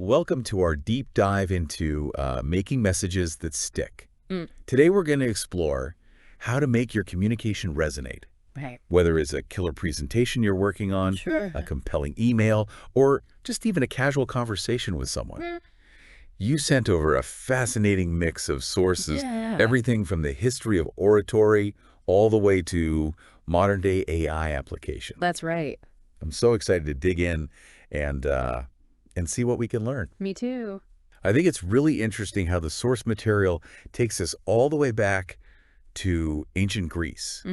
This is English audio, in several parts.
Welcome to our deep dive into making messages that stick. Mm. Today we're going to explore how to make your communication resonate. Right. Whether it's a killer presentation you're working on, Sure. a compelling email, or just even a casual conversation with someone. You sent over a fascinating mix of sources, Yeah. everything from the history of oratory all the way to modern-day AI application. That's right. I'm so excited to dig in and see what we can learn. Me too. I think it's really interesting how the source material takes us all the way back to ancient Greece,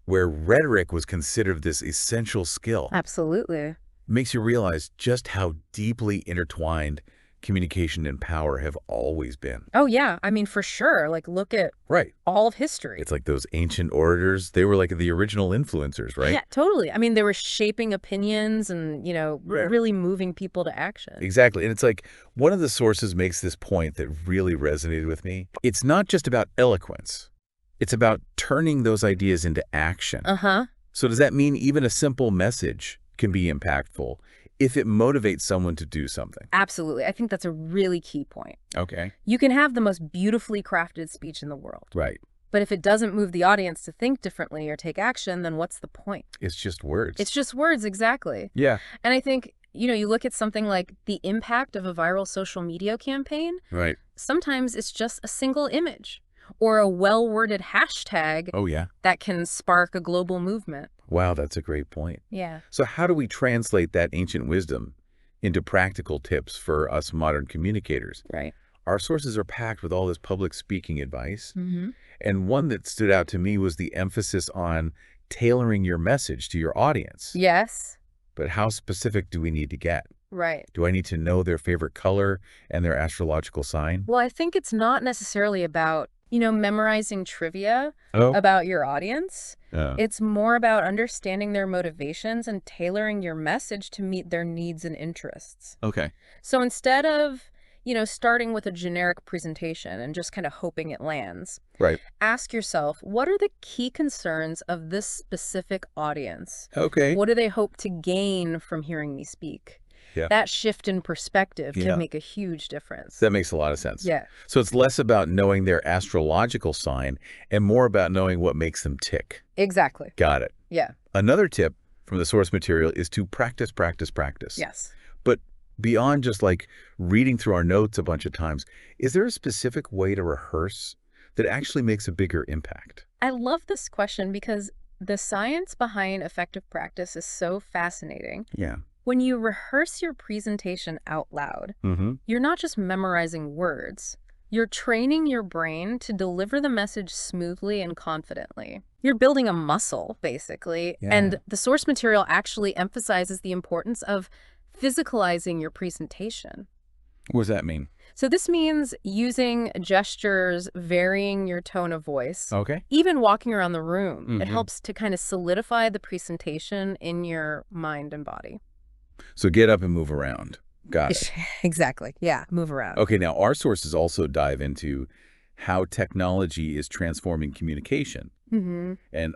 where rhetoric was considered this essential skill. Absolutely. Makes you realize just how deeply intertwined communication and power have always been. Oh, yeah. I mean, for sure. Like, look at Right. all of history. It's like those ancient orators, they were like the original influencers, right? Yeah, totally. I mean, they were shaping opinions and, Right. really moving people to action. Exactly. And it's like one of the sources makes this point that really resonated with me. It's not just about eloquence. It's about turning those ideas into action. Uh-huh. So does that mean even a simple message can be impactful if it motivates someone to do something? Absolutely. I think that's a really key point. Okay. You can have the most beautifully crafted speech in the world. Right. But if it doesn't move the audience to think differently or take action, then what's the point? It's just words. It's just words, exactly. Yeah. And I think, you look at something like the impact of a viral social media campaign. Right. Sometimes it's just a single image or a well-worded hashtag Oh, yeah. that can spark a global movement. Wow, that's a great point. Yeah. So how do we translate that ancient wisdom into practical tips for us modern communicators? Right. Our sources are packed with all this public speaking advice. Mm-hmm. And one that stood out to me was the emphasis on tailoring your message to your audience. Yes. But how specific do we need to get? Right. Do I need to know their favorite color and their astrological sign? Well, I think it's not necessarily about, memorizing trivia Oh. about your audience. Uh, It's more about understanding their motivations and tailoring your message to meet their needs and interests. okay. So instead of, starting with a generic presentation and just kind of hoping it lands, Right. ask yourself, what are the key concerns of this specific audience? Okay. What do they hope to gain from hearing me speak? Yeah. That shift in perspective Yeah. can make a huge difference. That makes a lot of sense. Yeah. So it's less about knowing their astrological sign and more about knowing what makes them tick. Exactly. Got it. Yeah. Another tip from the source material is to practice, practice, practice. Yes. But beyond just like reading through our notes a bunch of times, is there a specific way to rehearse that actually makes a bigger impact? I love this question because the science behind effective practice is so fascinating. Yeah. When you rehearse your presentation out loud, Mm-hmm. you're not just memorizing words. You're training your brain to deliver the message smoothly and confidently. You're building a muscle, basically. Yeah. And the source material actually emphasizes the importance of physicalizing your presentation. What does that mean? So this means using gestures, varying your tone of voice, Okay. even walking around the room. It Mhm. helps to kind of solidify the presentation in your mind and body. So get up and move around. Got it. Exactly. Yeah. Move around. Okay, now our sources also dive into how technology is transforming communication, Mm-hmm. and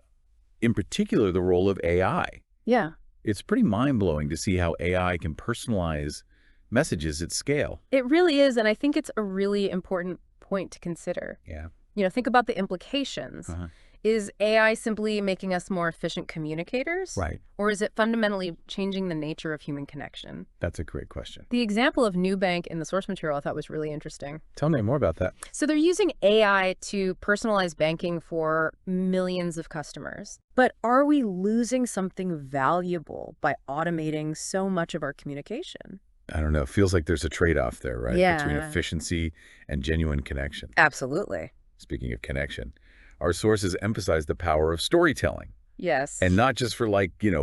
in particular, the role of AI. Yeah. It's pretty mind-blowing to see how AI can personalize messages at scale. It really is, and I think it's a really important point to consider. Yeah. Think about the implications. Uh-huh. Is AI simply making us more efficient communicators? Right. Or is it fundamentally changing the nature of human connection? That's a great question. The example of Nubank in the source material I thought was really interesting. Tell me more about that. So they're using AI to personalize banking for millions of customers. But are we losing something valuable by automating so much of our communication? I don't know. It feels like there's a trade-off there, right? Yeah. Between efficiency and genuine connection. Absolutely. Speaking of connection, our sources emphasize the power of storytelling. Yes. And not just for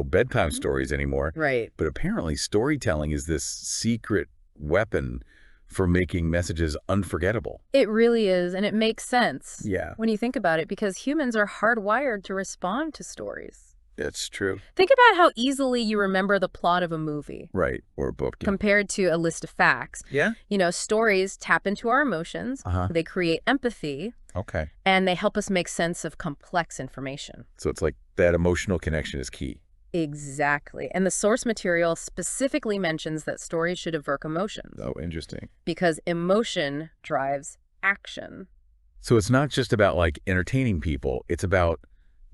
bedtime stories anymore, Right. but apparently storytelling is this secret weapon for making messages unforgettable. It really is, and it makes sense. Yeah. When you think about it, because humans are hardwired to respond to stories. That's true. Think about how easily you remember the plot of a movie Right. Or a book. Yeah. compared to a list of facts. Yeah? Stories tap into our emotions, Uh-huh. they create empathy, Okay. and they help us make sense of complex information. So it's like that emotional connection is key. Exactly. And the source material specifically mentions that stories should evoke emotions. Oh, interesting. Because emotion drives action. So it's not just about like entertaining people, it's about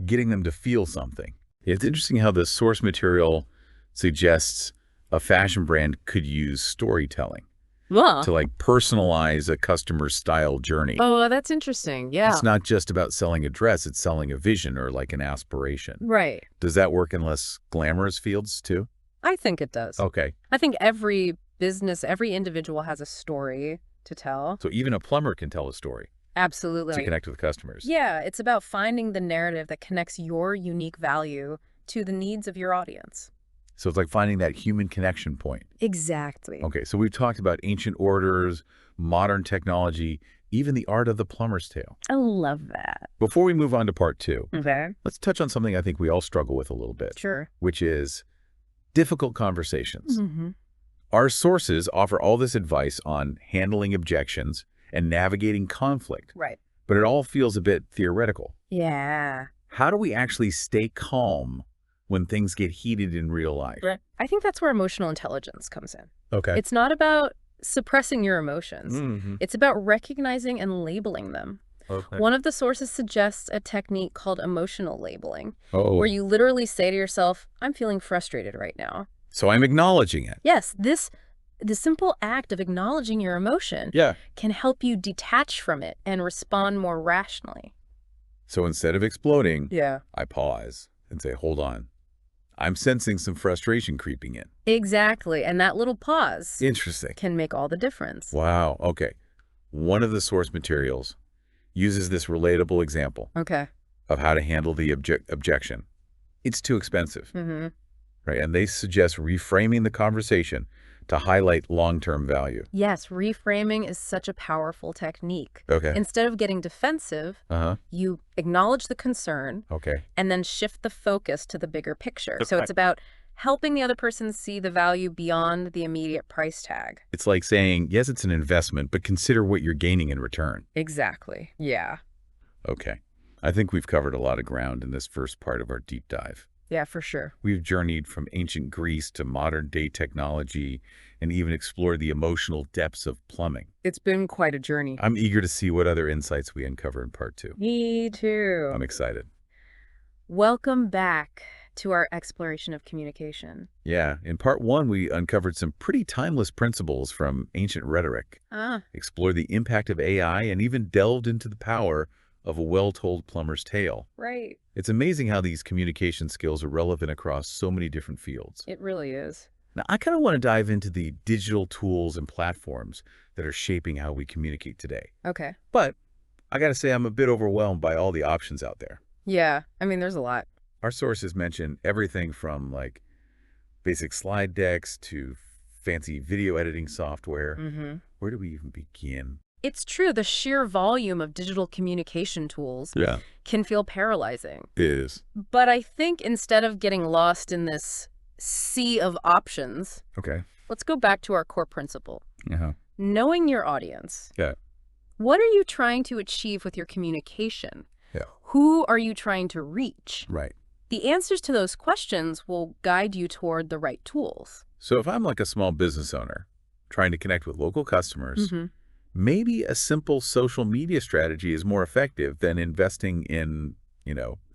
getting them to feel something. It's interesting how the source material suggests a fashion brand could use storytelling to like personalize a customer's style journey. Oh, that's interesting. Yeah. It's not just about selling a dress, it's selling a vision or like an aspiration. Right. Does that work in less glamorous fields too? I think it does. Okay. I think every business, every individual has a story to tell. So even a plumber can tell a story Absolutely. to connect with customers. Yeah, it's about finding the narrative that connects your unique value to the needs of your audience. So it's like finding that human connection point. Exactly. Okay, so we've talked about ancient orators, modern technology, even the art of the plumber's tale. I love that. Before we move on to part 2, Okay. let's touch on something I think we all struggle with a little bit, Sure. which is difficult conversations. Mm-hmm. Our sources offer all this advice on handling objections and navigating conflict, Right. but it all feels a bit theoretical. Yeah. How do we actually stay calm when things get heated in real life? Right. I think that's where emotional intelligence comes in. Okay. It's not about suppressing your emotions. Mm-hmm. It's about recognizing and labeling them. Okay. One of the sources suggests a technique called emotional labeling, Oh, where you literally say to yourself, I'm feeling frustrated right now. so I'm acknowledging it. Yes, the simple act of acknowledging your emotion can help you detach from it and respond more rationally. So instead of exploding, Yeah. I pause and say, hold on. I'm sensing some frustration creeping in. Exactly. And that little pause Interesting. can make all the difference. Wow. Okay. One of the source materials uses this relatable example Okay. of how to handle the objection. It's too expensive, Mm-hmm. right? And they suggest reframing the conversation to highlight long-term value. Yes, reframing is such a powerful technique. Okay. Instead of getting defensive, Uh-huh. you acknowledge the concern Okay. and then shift the focus to the bigger picture. So Okay. it's about helping the other person see the value beyond the immediate price tag. It's like saying, yes, it's an investment, but consider what you're gaining in return. Exactly. Yeah. Okay. I think we've covered a lot of ground in this first part of our deep dive. Yeah, for sure. We've journeyed from ancient Greece to modern-day technology and even explored the emotional depths of plumbing. It's been quite a journey. I'm eager to see what other insights we uncover in part 2. Me too. I'm excited. Welcome back to our exploration of communication. Yeah, in part 1, we uncovered some pretty timeless principles from ancient rhetoric, explored the impact of AI, and even delved into the power of a well-told plumber's tale. Right. It's amazing how these communication skills are relevant across so many different fields. It really is. Now, I kind of want to dive into the digital tools and platforms that are shaping how we communicate today. Okay. But I got to say, I'm a bit overwhelmed by all the options out there. Yeah. I mean, there's a lot. Our sources mention everything from like basic slide decks to fancy video editing software. Mm-hmm. Where do we even begin? It's true. The sheer volume of digital communication tools can feel paralyzing. It is. But I think instead of getting lost in this sea of options, Okay. let's go back to our core principle. Uh-huh. Knowing your audience. Yeah. What are you trying to achieve with your communication? Yeah. Who are you trying to reach? Right. The answers to those questions will guide you toward the right tools. So if I'm like a small business owner trying to connect with local customers, maybe a simple social media strategy is more effective than investing in,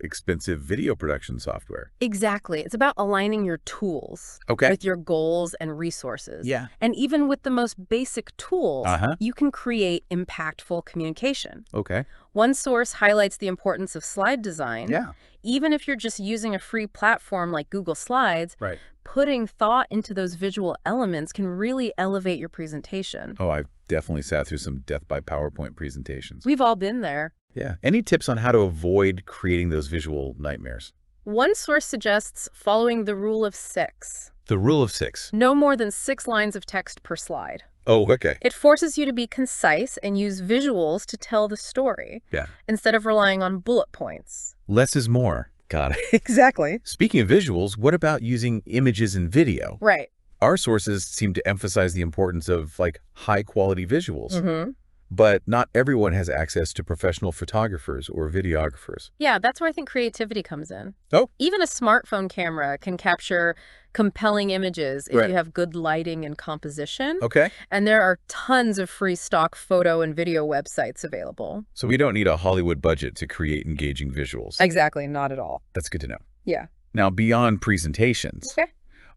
expensive video production software. Exactly. It's about aligning your tools with your goals and resources. Yeah. And even with the most basic tools, you can create impactful communication. Okay. One source highlights the importance of slide design. Yeah. Even if you're just using a free platform like Google Slides, Right. putting thought into those visual elements can really elevate your presentation. Oh, I've definitely sat through some death by PowerPoint presentations. We've all been there. Yeah. Any tips on how to avoid creating those visual nightmares? One source suggests following the rule of 6. The rule of 6. No more than 6 lines of text per slide. Oh, okay. It forces you to be concise and use visuals to tell the story instead of relying on bullet points. Less is more. Got it. Exactly. Speaking of visuals, what about using images and video? Right. Our sources seem to emphasize the importance of high quality visuals. But not everyone has access to professional photographers or videographers. Yeah, that's where I think creativity comes in. Oh, Even a smartphone camera can capture compelling images if right. you have good lighting and composition. Okay. And there are tons of free stock photo and video websites available. So we don't need a Hollywood budget to create engaging visuals. Exactly, not at all. That's good to know. Yeah. Now, beyond presentations, Okay.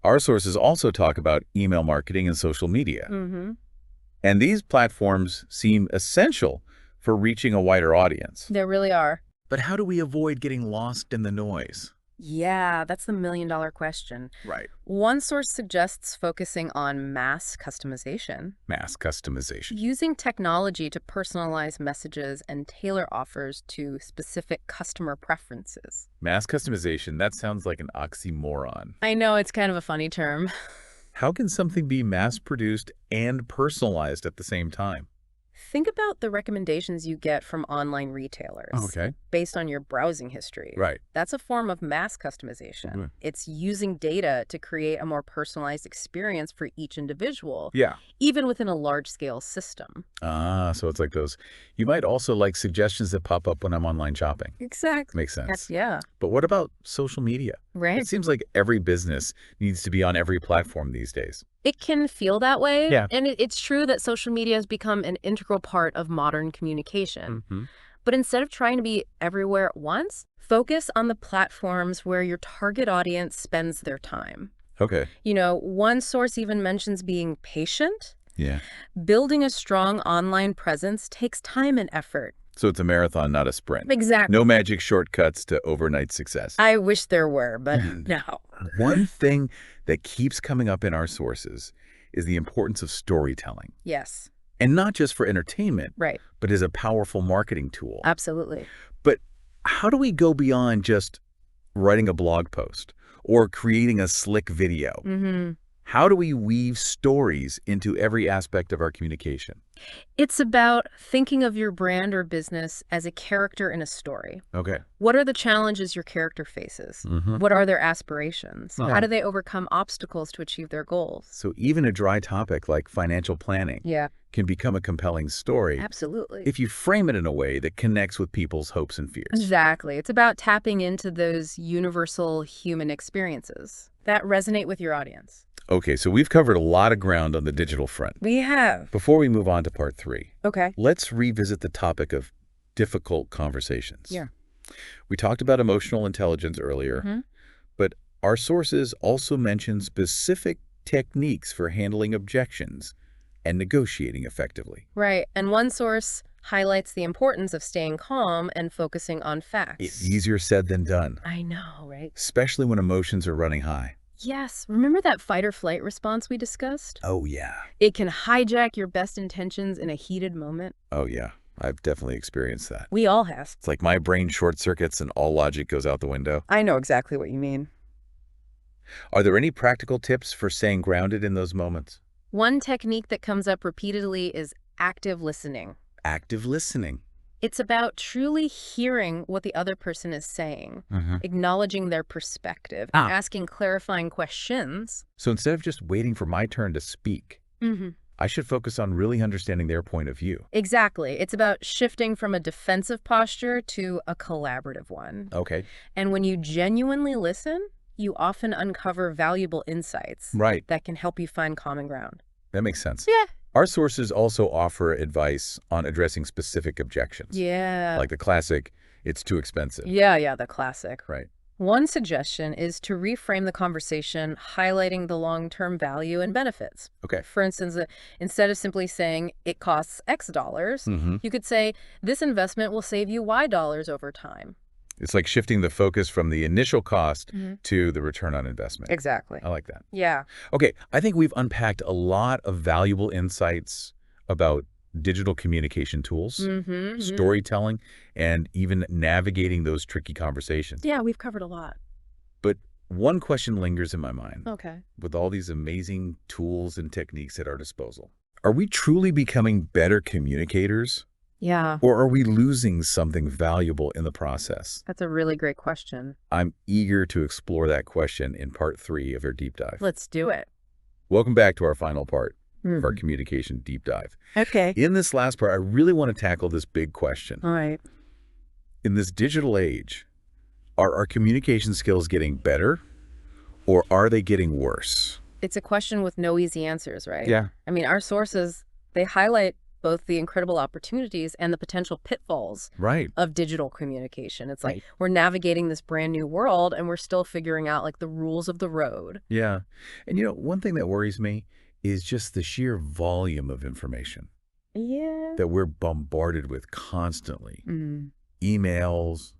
our sources also talk about email marketing and social media. Mm-hmm. And these platforms seem essential for reaching a wider audience. There really are. But how do we avoid getting lost in the noise? Yeah, that's the million-dollar question. Right. One source suggests focusing on mass customization, Mass customization. using technology to personalize messages and tailor offers to specific customer preferences. Mass customization, that sounds like an oxymoron. I know it's kind of a funny term. How can something be mass-produced and personalized at the same time? Think about the recommendations you get from online retailers Okay. based on your browsing history. Right. That's a form of mass customization. Mhm. It's using data to create a more personalized experience for each individual, Yeah. even within a large-scale system. Ah, so it's like those. You might also like suggestions that pop up when I'm online shopping. Exactly. Makes sense. Yeah. But what about social media? Right. It seems like every business needs to be on every platform these days. It can feel that way. Yeah. And it's true that social media has become an integral part of modern communication. Mm-hmm. But instead of trying to be everywhere at once, focus on the platforms where your target audience spends their time. Okay. You know, one source even mentions being patient. Yeah. Building a strong online presence takes time and effort. So it's a marathon, not a sprint. Exactly. No magic shortcuts to overnight success. I wish there were, but no. One thing that keeps coming up in our sources is the importance of storytelling. Yes. And not just for entertainment, Right. but as a powerful marketing tool. Absolutely. But how do we go beyond just writing a blog post or creating a slick video? Mm-hmm. How do we weave stories into every aspect of our communication? It's about thinking of your brand or business as a character in a story. Okay. What are the challenges your character faces? Mm-hmm. What are their aspirations? Uh-huh. How do they overcome obstacles to achieve their goals? So even a dry topic like financial planning Yeah, can become a compelling story absolutely. if you frame it in a way that connects with people's hopes and fears. Exactly. It's about tapping into those universal human experiences that resonate with your audience. Okay, so we've covered a lot of ground on the digital front. We have. Before we move on to part 3, Okay. let's revisit the topic of difficult conversations. Yeah. We talked about emotional intelligence earlier, Mm-hmm. but our sources also mention specific techniques for handling objections and negotiating effectively. Right. And one source highlights the importance of staying calm and focusing on facts. It's easier said than done, I know, right? especially when emotions are running high. Yes. Remember that fight or flight response we discussed? Oh, yeah. It can hijack your best intentions in a heated moment. Oh, yeah. I've definitely experienced that. We all have. It's like my brain short circuits and all logic goes out the window. I know exactly what you mean. Are there any practical tips for staying grounded in those moments? One technique that comes up repeatedly is active listening. Active listening. It's about truly hearing what the other person is saying, acknowledging their perspective, asking clarifying questions. So instead of just waiting for my turn to speak, I should focus on really understanding their point of view. Exactly. It's about shifting from a defensive posture to a collaborative one. Okay. And when you genuinely listen, you often uncover valuable insights Right. that can help you find common ground. That makes sense. Yeah. Our sources also offer advice on addressing specific objections. Yeah. Like the classic, it's too expensive. Yeah, the classic. Right. One suggestion is to reframe the conversation, highlighting the long-term value and benefits. Okay. For instance, instead of simply saying it costs X dollars, you could say this investment will save you Y dollars over time. It's like shifting the focus from the initial cost to the return on investment. Exactly. I like that. Yeah. Okay, I think we've unpacked a lot of valuable insights about digital communication tools, storytelling, and even navigating those tricky conversations. Yeah, we've covered a lot. But one question lingers in my mind. Okay. With all these amazing tools and techniques at our disposal, are we truly becoming better communicators? Yeah, Or are we losing something valuable in the process? that's a really great question. I'm eager to explore that question in part 3 of our deep dive. Let's do it. Welcome back to our final part. of our communication deep dive. Okay. In this last part, I really want to tackle this big question. All right. In this digital age, are our communication skills getting better or are they getting worse? It's a question with no easy answers, right? Yeah. I mean, our sources, they highlight both the incredible opportunities and the potential pitfalls Right. of digital communication. It's like Right. we're navigating this brand new world and we're still figuring out like the rules of the road. Yeah. And one thing that worries me is just the sheer volume of information Yeah. that we're bombarded with constantly. Mm. Emails,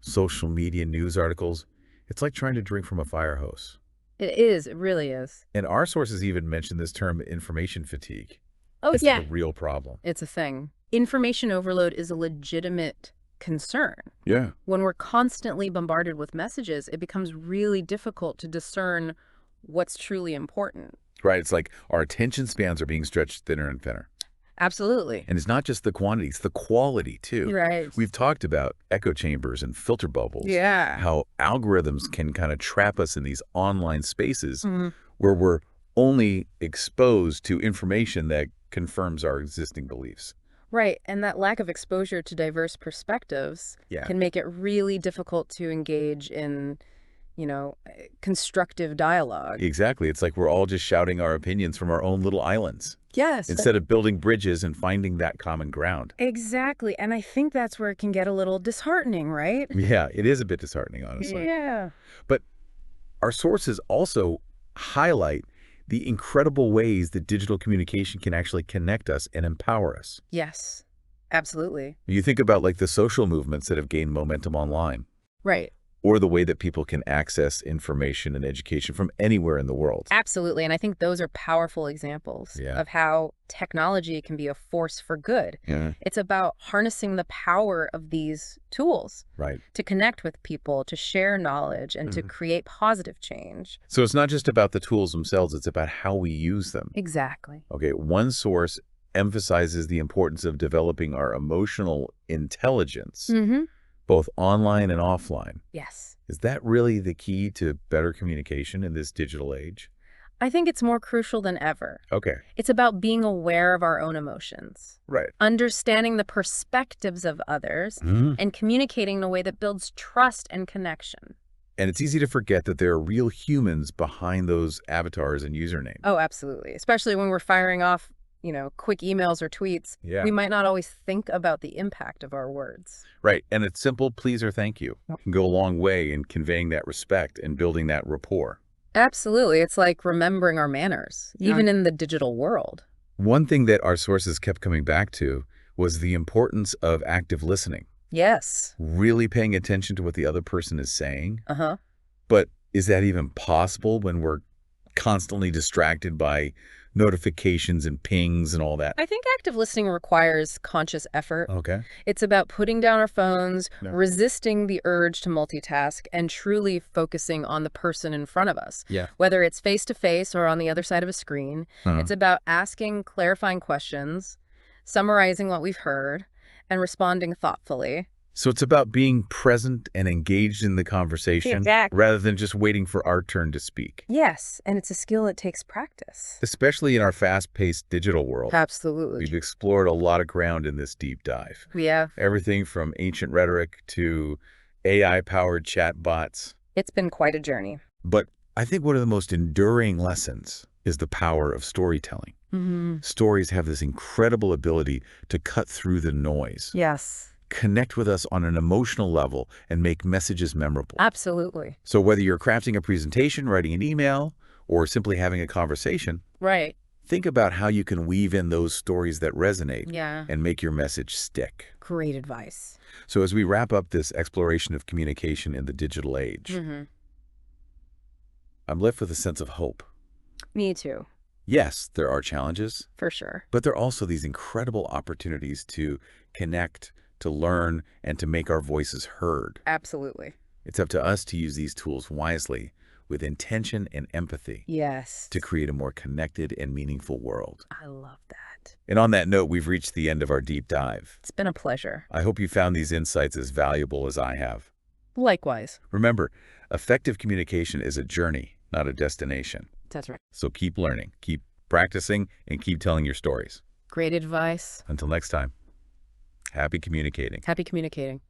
social media, news articles. It's like trying to drink from a fire hose. It is. It really is. And our sources even mention this term information fatigue. Oh, It's yeah. a real problem. It's a thing. Information overload is a legitimate concern. Yeah. When we're constantly bombarded with messages, it becomes really difficult to discern what's truly important. Right. It's like our attention spans are being stretched thinner and thinner. Absolutely. And it's not just the quantity, it's the quality too. Right. We've talked about echo chambers and filter bubbles. Yeah. How algorithms can kind of trap us in these online spaces Mm-hmm. where we're only exposed to information that confirms our existing beliefs. Right. And that lack of exposure to diverse perspectives Yeah. can make it really difficult to engage in, constructive dialogue. Exactly. It's like we're all just shouting our opinions from our own little islands Yes. instead of building bridges and finding that common ground. Exactly. And I think that's where it can get a little disheartening, right? Yeah, it is a bit disheartening, honestly. Yeah. But our sources also highlight the incredible ways that digital communication can actually connect us and empower us. Yes. Absolutely. You think about like the social movements that have gained momentum online, Right. or the way that people can access information and education from anywhere in the world. Absolutely. And I think those are powerful examples Yeah. of how technology can be a force for good. Yeah. It's about harnessing the power of these tools Right. to connect with people, to share knowledge, and to Mhm. create positive change. So it's not just about the tools themselves, it's about how we use them. Exactly. Okay, one source emphasizes the importance of developing our emotional intelligence, Mm-hmm. both online and offline. Yes. Is that really the key to better communication in this digital age? I think it's more crucial than ever. Okay. It's about being aware of our own emotions, Right. understanding the perspectives of others, and communicating in a way that builds trust and connection. And it's easy to forget that there are real humans behind those avatars and usernames. Oh, absolutely. Especially when we're firing off, quick emails or tweets. Yeah. We might not always think about the impact of our words. Right. And it's simple please or thank you can go a long way in conveying that respect and building that rapport. Absolutely. It's like remembering our manners, even in the digital world. One thing that our sources kept coming back to was the importance of active listening, Yes. really paying attention to what the other person is saying. Uh-huh. But is that even possible when we're constantly distracted by notifications and pings and all that? I think active listening requires conscious effort. Okay. It's about putting down our phones, Yeah. resisting the urge to multitask, and truly focusing on the person in front of us. Yeah. Whether it's face-to-face or on the other side of a screen, it's about asking clarifying questions, summarizing what we've heard, and responding thoughtfully. So it's about being present and engaged in the conversation Exactly. rather than just waiting for our turn to speak, Yes, and it's a skill that takes practice. especially in our fast-paced digital world. Absolutely. We've explored a lot of ground in this deep dive. We have. Everything from ancient rhetoric to AI-powered chatbots. It's been quite a journey. But I think one of the most enduring lessons is the power of storytelling. Mm-hmm. Stories have this incredible ability to cut through the noise, Yes, connect with us on an emotional level, and make messages memorable. absolutely. So whether you're crafting a presentation, writing an email, or simply having a conversation, Right. think about how you can weave in those stories that resonate Yeah. and make your message stick. Great advice. So as we wrap up this exploration of communication in the digital age, Mm-hmm. I'm left with a sense of hope. Me too, Yes, there are challenges, for sure. but there are also these incredible opportunities to connect, to learn, and to make our voices heard. Absolutely. It's up to us to use these tools wisely, with intention and empathy, Yes. to create a more connected and meaningful world. I love that. And on that note, we've reached the end of our deep dive. It's been a pleasure. I hope you found these insights as valuable as I have. Likewise. Remember, effective communication is a journey, not a destination. That's right. So keep learning, keep practicing, and keep telling your stories. Great advice. Until next time, happy communicating. Happy communicating.